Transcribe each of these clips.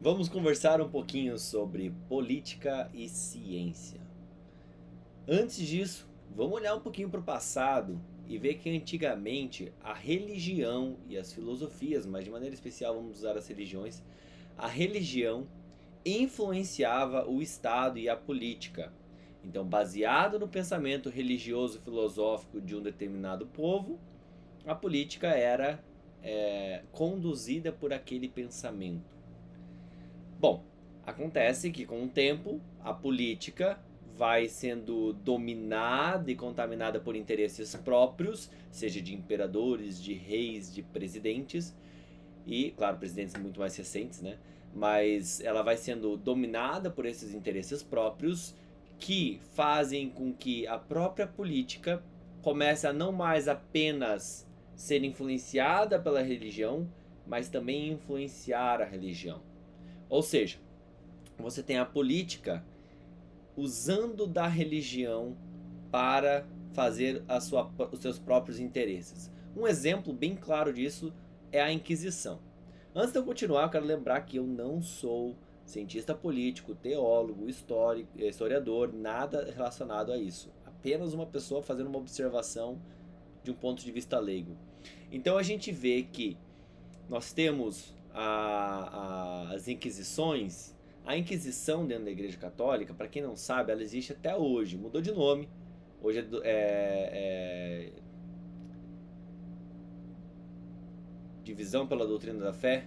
Vamos conversar um pouquinho sobre política e ciência. Antes disso, vamos olhar um pouquinho para o passado e ver que antigamente a religião e as filosofias, mas de maneira especial vamos usar as religiões, a religião influenciava o Estado e a política. Então, baseado no pensamento religioso filosófico de um determinado povo, a política era conduzida por aquele pensamento. Bom, acontece que com o tempo a política vai sendo dominada e contaminada por interesses próprios, seja de imperadores, de reis, de presidentes, e, claro, presidentes muito mais recentes, né? Mas ela vai sendo dominada por esses interesses próprios que fazem com que a própria política comece a não mais apenas ser influenciada pela religião, mas também influenciar a religião. Ou seja, você tem a política usando da religião para fazer os seus próprios interesses. Um exemplo bem claro disso é a Inquisição. Antes de eu continuar, eu quero lembrar que eu não sou cientista político, teólogo, historiador, nada relacionado a isso. Apenas uma pessoa fazendo uma observação de um ponto de vista leigo. Então a gente vê que nós temos as Inquisições. A Inquisição dentro da Igreja Católica, para quem não sabe, ela existe até hoje. Mudou de nome. Hoje é Divisão pela Doutrina da Fé.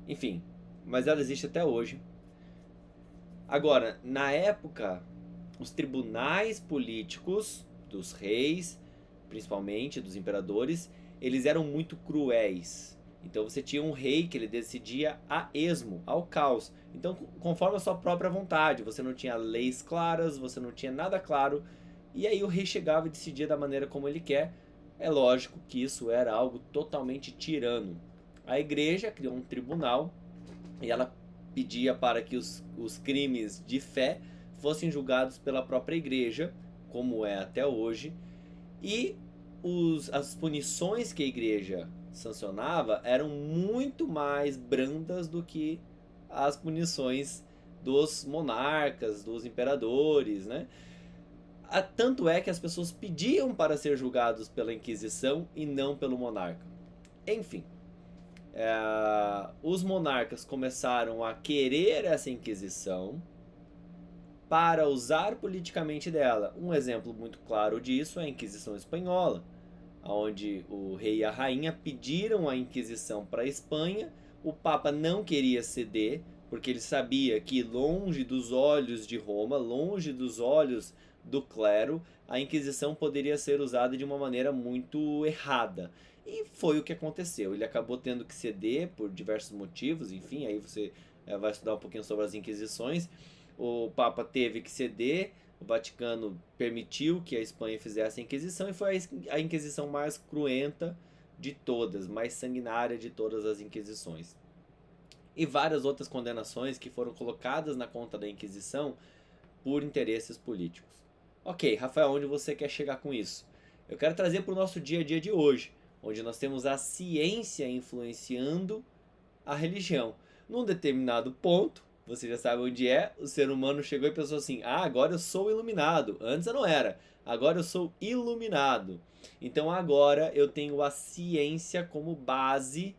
Enfim, mas ela existe até hoje. Agora, na época, os tribunais políticos dos reis, principalmente dos imperadores, eles eram muito cruéis. Então você tinha um rei que ele decidia a esmo, ao caos. Então, conforme a sua própria vontade, você não tinha leis claras, você não tinha nada claro. E aí o rei chegava e decidia da maneira como ele quer. É lógico que isso era algo totalmente tirano. A igreja criou um tribunal e ela pedia para que os crimes de fé fossem julgados pela própria igreja, como é até hoje, e as punições que a igreja sancionava eram muito mais brandas do que as punições dos monarcas, dos imperadores, né? Tanto é que as pessoas pediam para ser julgados pela Inquisição e não pelo monarca. Enfim, os monarcas começaram a querer essa Inquisição para usar politicamente dela. Um exemplo muito claro disso é a Inquisição Espanhola, onde o rei e a rainha pediram a Inquisição para a Espanha. O Papa não queria ceder, porque ele sabia que longe dos olhos de Roma, longe dos olhos do clero, a Inquisição poderia ser usada de uma maneira muito errada. E foi o que aconteceu. Ele acabou tendo que ceder por diversos motivos, enfim, aí você vai estudar um pouquinho sobre as Inquisições. O Papa teve que ceder, o Vaticano permitiu que a Espanha fizesse a Inquisição e foi a Inquisição mais cruenta de todas, mais sanguinária de todas as Inquisições. E várias outras condenações que foram colocadas na conta da Inquisição por interesses políticos. Ok, Rafael, onde você quer chegar com isso? Eu quero trazer para o nosso dia a dia de hoje, onde nós temos a ciência influenciando a religião. Num determinado ponto, você já sabe onde é, o ser humano chegou e pensou assim: ah, agora eu sou iluminado. Antes eu não era, agora eu sou iluminado. Então agora eu tenho a ciência como base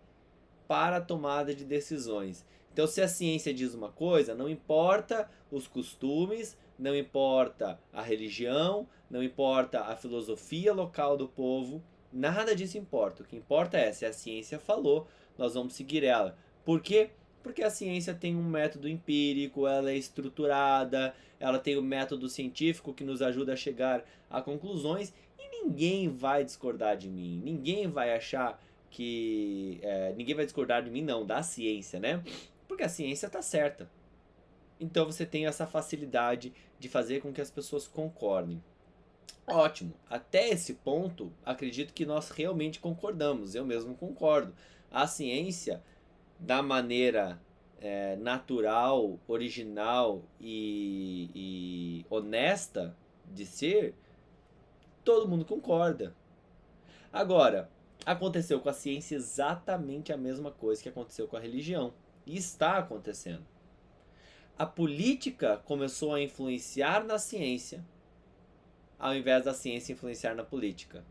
para a tomada de decisões. Então, se a ciência diz uma coisa, não importa os costumes, não importa a religião, não importa a filosofia local do povo, nada disso importa. O que importa é se a ciência falou, nós vamos seguir ela. Por quê? Porque a ciência tem um método empírico, ela é estruturada, ela tem o um método científico que nos ajuda a chegar a conclusões e ninguém vai discordar de mim, ninguém vai achar que ninguém vai discordar de mim, não, da ciência, né? Porque a ciência tá certa. Então você tem essa facilidade de fazer com que as pessoas concordem. Ótimo, até esse ponto, acredito que nós realmente concordamos, eu mesmo concordo. A ciência, da maneira natural, original e honesta de ser, todo mundo concorda. Agora, aconteceu com a ciência exatamente a mesma coisa que aconteceu com a religião. E está acontecendo. A política começou a influenciar na ciência, ao invés da ciência influenciar na política.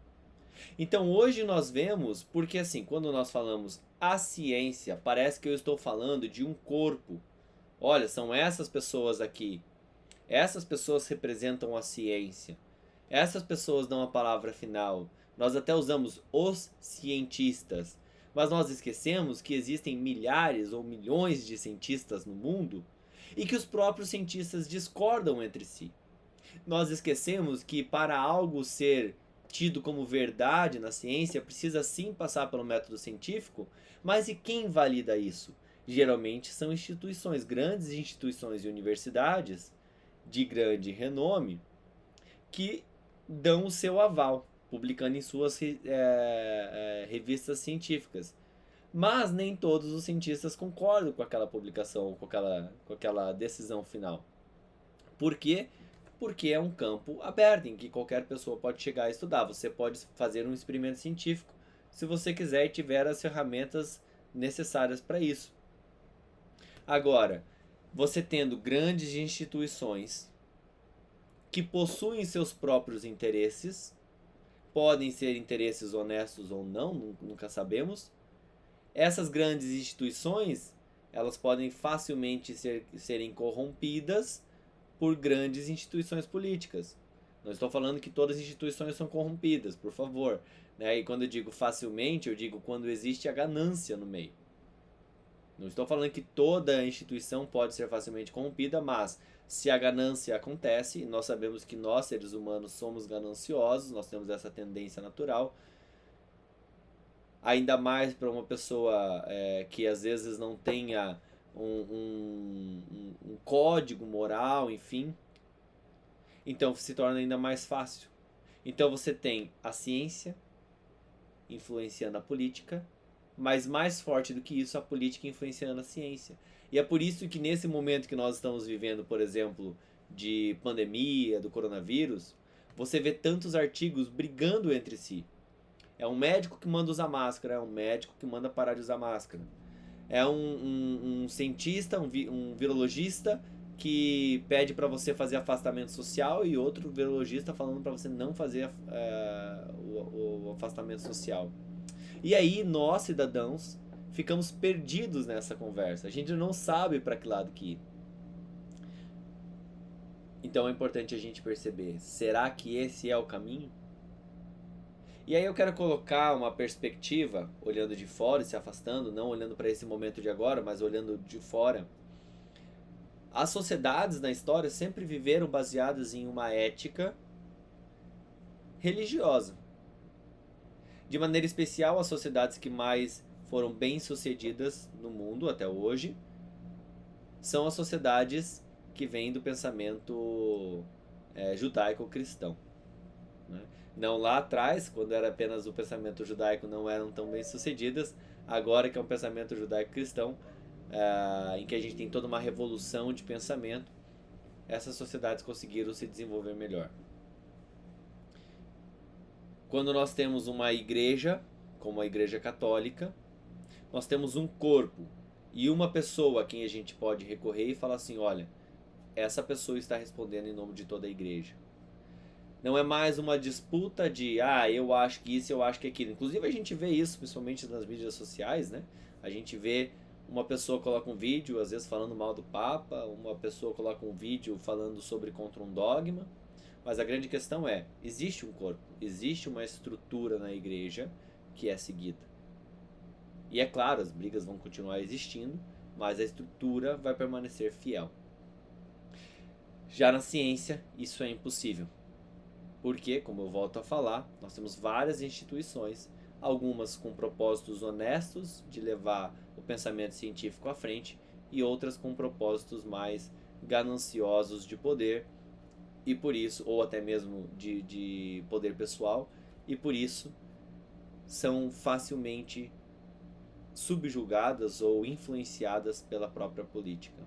Então hoje nós vemos, porque assim, quando nós falamos a ciência, parece que eu estou falando de um corpo. Olha, são essas pessoas aqui. Essas pessoas representam a ciência. Essas pessoas dão a palavra final. Nós até usamos os cientistas, mas nós esquecemos que existem milhares ou milhões de cientistas no mundo e que os próprios cientistas discordam entre si. Nós esquecemos que para algo ser tido como verdade na ciência precisa sim passar pelo método científico, mas e quem valida isso? Geralmente são instituições, grandes instituições e universidades de grande renome que dão o seu aval, publicando em suas revistas científicas. Mas nem todos os cientistas concordam com aquela publicação, com aquela decisão final. Por quê? Porque é um campo aberto em que qualquer pessoa pode chegar a estudar. Você pode fazer um experimento científico se você quiser e tiver as ferramentas necessárias para isso. Agora, você tendo grandes instituições que possuem seus próprios interesses, podem ser interesses honestos ou não, nunca sabemos. Essas grandes instituições, elas podem facilmente serem corrompidas por grandes instituições políticas. Não estou falando que todas as instituições são corrompidas, por favor. E quando eu digo facilmente, eu digo quando existe a ganância no meio. Não estou falando que toda instituição pode ser facilmente corrompida, mas se a ganância acontece, nós sabemos que nós, seres humanos, somos gananciosos, nós temos essa tendência natural, ainda mais para uma pessoa que às vezes não tenha um código moral, enfim. Então se torna ainda mais fácil. Então você tem a ciência influenciando a política, mas mais forte do que isso, a política influenciando a ciência. E é por isso que nesse momento que nós estamos vivendo, por exemplo, de pandemia, do coronavírus, você vê tantos artigos brigando entre si. É um médico que manda usar máscara, é um médico que manda parar de usar máscara. É um cientista, um virologista que pede para você fazer afastamento social e outro virologista falando para você não fazer o afastamento social. E aí nós, cidadãos, ficamos perdidos nessa conversa. A gente não sabe para que lado que ir. Então é importante a gente perceber, será que esse é o caminho? E aí eu quero colocar uma perspectiva, olhando de fora e se afastando, não olhando para esse momento de agora, mas olhando de fora. As sociedades na história sempre viveram baseadas em uma ética religiosa. De maneira especial, as sociedades que mais foram bem-sucedidas no mundo até hoje são as sociedades que vêm do pensamento judaico-cristão. Né? Não lá atrás, quando era apenas o pensamento judaico, não eram tão bem-sucedidas. Agora que é um pensamento judaico-cristão, em que a gente tem toda uma revolução de pensamento, essas sociedades conseguiram se desenvolver melhor. Quando nós temos uma igreja, como a igreja católica, nós temos um corpo e uma pessoa a quem a gente pode recorrer e falar assim, olha, essa pessoa está respondendo em nome de toda a igreja. Não é mais uma disputa de, eu acho que isso, eu acho que aquilo. Inclusive a gente vê isso, principalmente nas mídias sociais, né? A gente vê uma pessoa coloca um vídeo, às vezes falando mal do Papa, uma pessoa coloca um vídeo falando contra um dogma. Mas a grande questão é, existe um corpo, existe uma estrutura na igreja que é seguida. E é claro, as brigas vão continuar existindo, mas a estrutura vai permanecer fiel. Já na ciência, isso é impossível. Porque, como eu volto a falar, nós temos várias instituições, algumas com propósitos honestos de levar o pensamento científico à frente e outras com propósitos mais gananciosos de poder, e por isso, ou até mesmo de poder pessoal, e por isso são facilmente subjugadas ou influenciadas pela própria política.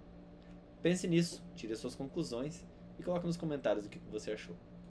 Pense nisso, tire suas conclusões e coloque nos comentários o que você achou.